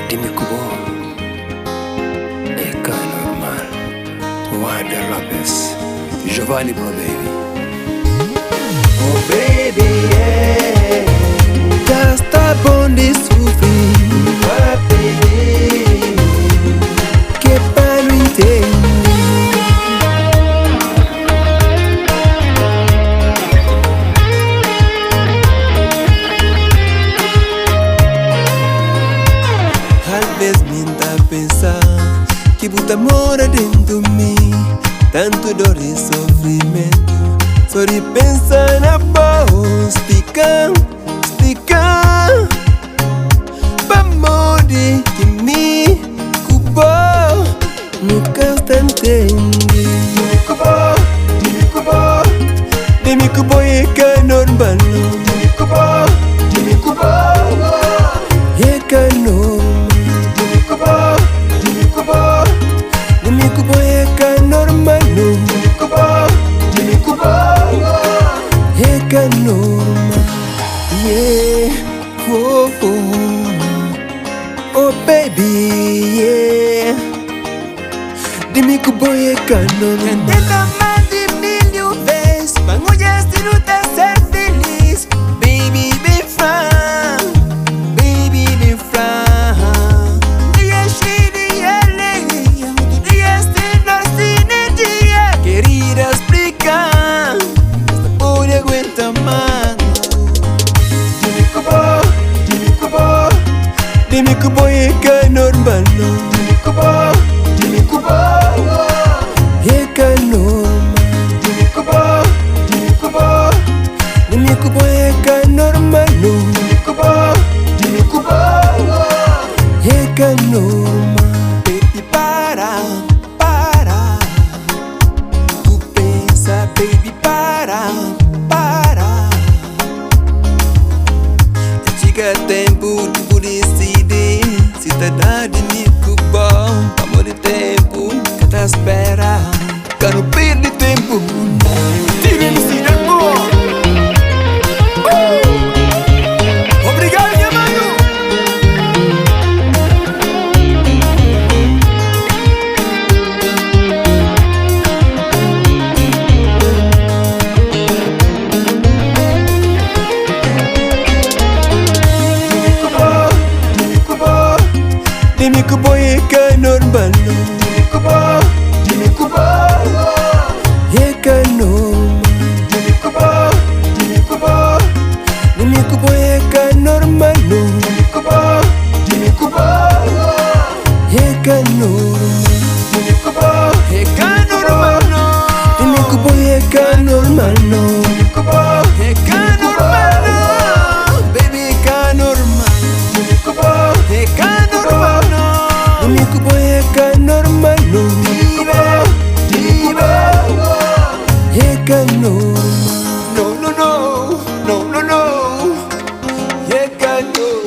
Dimmi Kubo, Eka normal, Wanda Lopez, Giovanni Bro Baby. Oh baby, yeah, Já está bom de sofrer, vai pedir que é para não entender. Às vezes me dá a pensar que puta mora dentro de mim, tanto dor e sofrimento. Só de pensar na voz, explicar pra morrer que me culpou, nunca está entendendo. De me culpou é que é normal, é que é normal. De me culpou é que é normal, é que é normal. Yeah, oh, oh, oh baby, yeah. Dime que boy é que é normal. Tenta mais de mil vezes, mas mulher se não tá ser feliz. Baby, be frank, baby, be frank. Dia cheio de alegria, outro dia sem nós energia. Querida explicar, esta porra aguenta mais. Dime que boy é que é normal, é que é normal. Dime que boy é que é normal, é que é normal. Baby, para, tu pensa, baby, para. Chega tempo de decidir se tá dando me culpar. Amor de tempo que tá espera, que não perde tempo. Tira-me se der bom. Obrigado, minha mano. Dime que boy é que é normal, é que é normal. Dime que boy é que é normal, é que é normal. É que é normal. Dime que boy é que é normal, é que é normal. Baby, é que é normal, é que é normal. Dime que boy é que é normal, é que é normal. No, é que é normal.